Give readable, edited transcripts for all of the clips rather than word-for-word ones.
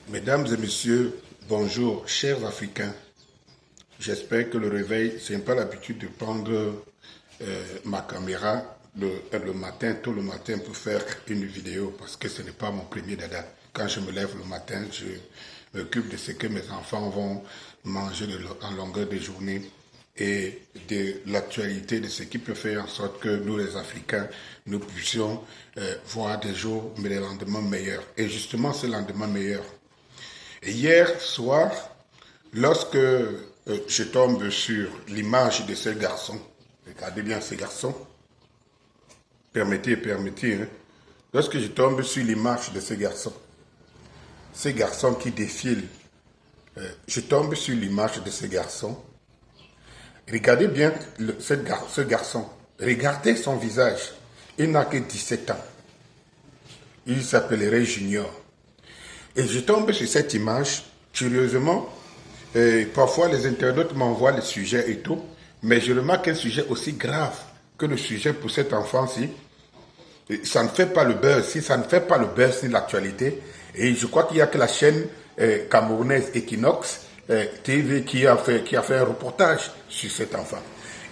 Mesdames et messieurs, bonjour, chers Africains. J'espère que le réveil, je n'ai pas l'habitude de prendre ma caméra le matin, tôt le matin pour faire une vidéo parce que ce n'est pas mon premier dada. Quand je me lève le matin, je m'occupe de ce que mes enfants vont manger en longueur de journée et de l'actualité de ce qui peut faire en sorte que nous les Africains, nous puissions voir des jours, mais des lendemains meilleurs. Et justement, ce lendemain meilleur. Et hier soir, lorsque je tombe sur l'image de ce garçon, regardez bien ce garçon, permettez, hein, lorsque je tombe sur l'image de ce garçon qui défile, je tombe sur l'image de ce garçon, regardez bien ce garçon, regardez son visage, il n'a que 17 ans, il s'appellerait Junior. Et je tombe sur cette image, curieusement, parfois les internautes m'envoient le sujet et tout, mais je remarque un sujet aussi grave que le sujet pour cet enfant-ci. Ça ne fait pas le buzz, si ça ne fait pas le buzz ni l'actualité. Et je crois qu'il n'y a que la chaîne camerounaise Equinox TV qui a fait un reportage sur cet enfant.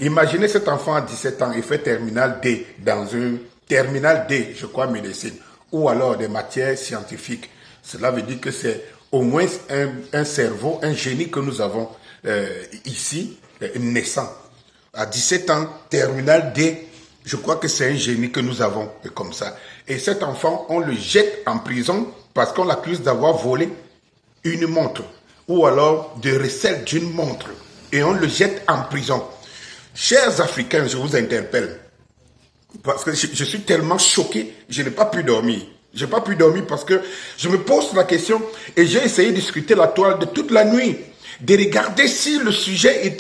Imaginez cet enfant à 17 ans, il fait terminal D, dans un terminal D, je crois médecine, ou alors des matières scientifiques. Cela veut dire que c'est au moins un cerveau, un génie que nous avons ici, naissant. À 17 ans, terminal D, je crois que c'est un génie que nous avons comme ça. Et cet enfant, on le jette en prison parce qu'on l'accuse d'avoir volé une montre ou alors de recel d'une montre. Et on le jette en prison. Chers Africains, je vous interpelle. Parce que je suis tellement choqué, je n'ai pas pu dormir. Je n'ai pas pu dormir parce que je me pose la question et j'ai essayé de scruter la toile de toute la nuit, de regarder si le sujet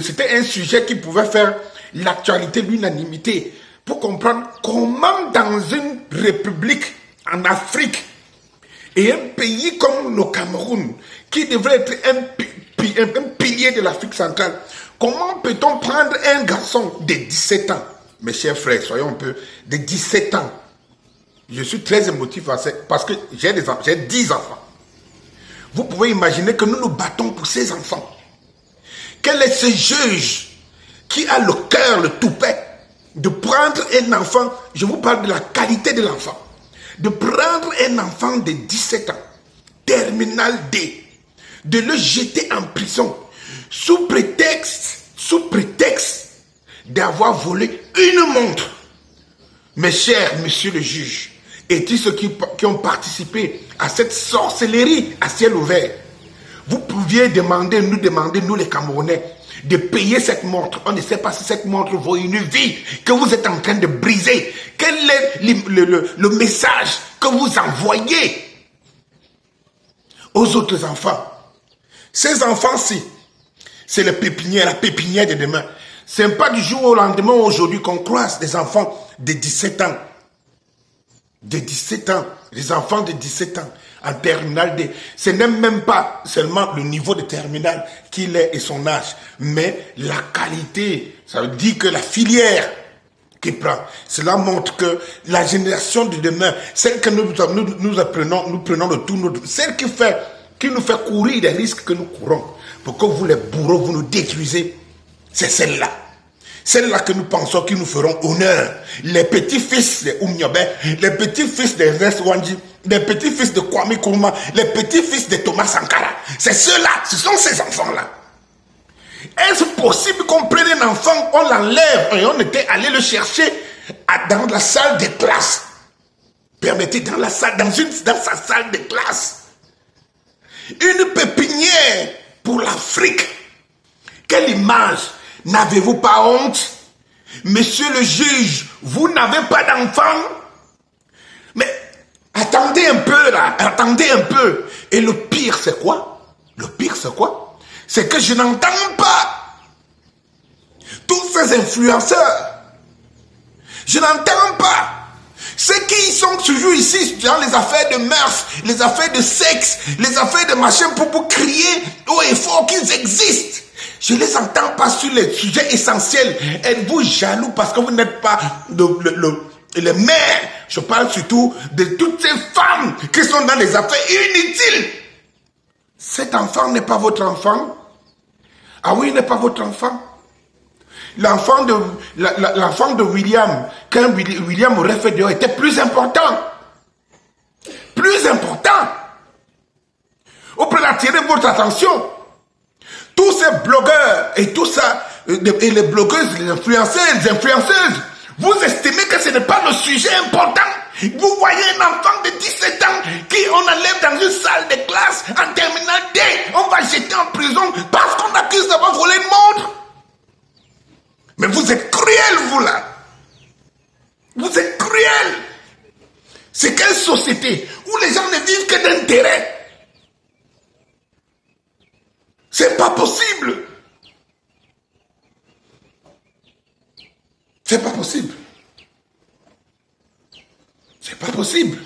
c'était un sujet qui pouvait faire l'actualité, l'unanimité, pour comprendre comment dans une république en Afrique et un pays comme le Cameroun, qui devrait être un pilier de l'Afrique centrale, comment peut-on prendre un garçon de 17 ans, mes chers frères, soyons un peu, de 17 ans. Je suis très émotif parce que j'ai 10 enfants. Vous pouvez imaginer que nous nous battons pour ces enfants. Quel est ce juge qui a le cœur, le toupet, de prendre un enfant, je vous parle de la qualité de l'enfant, de prendre un enfant de 17 ans, terminal D, de le jeter en prison, sous prétexte d'avoir volé une montre. Mes chers monsieur le juge, et tous ceux qui ont participé à cette sorcellerie à ciel ouvert, vous pouviez nous demander, nous les Camerounais, de payer cette montre. On ne sait pas si cette montre vaut une vie que vous êtes en train de briser. Quel est le message que vous envoyez aux autres enfants? Ces enfants-ci, c'est la pépinière de demain. Ce n'est pas du jour au lendemain aujourd'hui qu'on croise des enfants de 17 ans. Les enfants de 17 ans en terminale D. Ce n'est même pas seulement le niveau de terminale qu'il est et son âge, mais la qualité. Ça veut dire que la filière qui prend, cela montre que la génération de demain, celle que nous prenons de tout notre, celle qui nous fait courir des risques que nous courons, pour que vous les bourreaux, vous nous détruisez, c'est celle-là. Celle-là que nous pensons qu'ils nous feront honneur. Les petits-fils de Oumniobe, les petits-fils de Ernest Wanji, les petits-fils de Kwame Nkrumah, les petits-fils de Thomas Sankara. C'est ceux-là, ce sont ces enfants-là. Est-ce possible qu'on prenne un enfant, on l'enlève et on était allé le chercher dans la salle de classe? Permettez, dans sa salle de classe. Une pépinière pour l'Afrique. Quelle image! N'avez-vous pas honte? Monsieur le juge, vous n'avez pas d'enfant? Mais attendez un peu là, attendez un peu. Et le pire c'est quoi? Le pire c'est quoi? C'est que je n'entends pas tous ces influenceurs. Je n'entends pas ceux qui sont toujours ici dans les affaires de mœurs, les affaires de sexe, les affaires de machin pour crier haut et fort qu'ils existent. Je ne les entends pas sur les sujets essentiels. Êtes-vous jaloux parce que vous n'êtes pas et les mères. Je parle surtout de toutes ces femmes qui sont dans des affaires inutiles. Cet enfant n'est pas votre enfant. Ah oui, il n'est pas votre enfant. L'enfant de William, quand William aurait fait dehors, était plus important. Plus important. On peut attirer votre attention. Tous ces blogueurs et tout ça, et les blogueuses, les influenceuses, vous estimez que ce n'est pas le sujet important. Vous voyez un enfant de 17 ans qui on enlève dans une salle de classe en terminale D, on va jeter en prison parce qu'on accuse d'avoir volé une montre. Mais vous êtes cruel, vous là. Vous êtes cruel. C'est quelle société où les gens ne vivent que d'intérêt? C'est pas possible. C'est pas possible. C'est pas possible.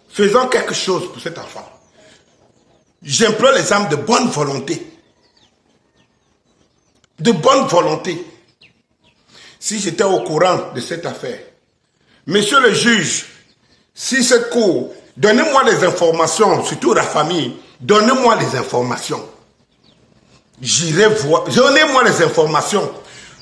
Faisons quelque chose pour cet enfant. J'implore les âmes de bonne volonté. De bonne volonté. Si j'étais au courant de cette affaire, monsieur le juge, si cette cour, donnez-moi les informations, surtout la famille, donnez-moi les informations. J'irai voir, donnez-moi les informations.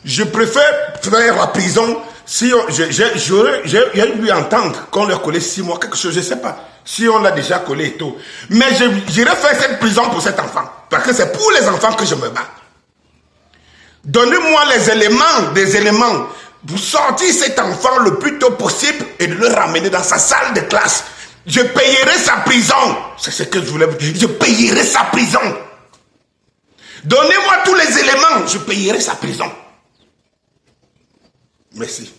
Je préfère faire la prison si j'ai lui entendre qu'on leur collait 6 mois, quelque chose, je ne sais pas. Si on l'a déjà collé et tout. Mais j'irai faire cette prison pour cet enfant. Parce que c'est pour les enfants que je me bats. Donnez-moi des éléments pour sortir cet enfant le plus tôt possible et de le ramener dans sa salle de classe. Je payerai sa prison. C'est ce que je voulais vous dire. Je payerai sa prison. Donnez-moi tous les éléments. Je payerai sa prison. Merci.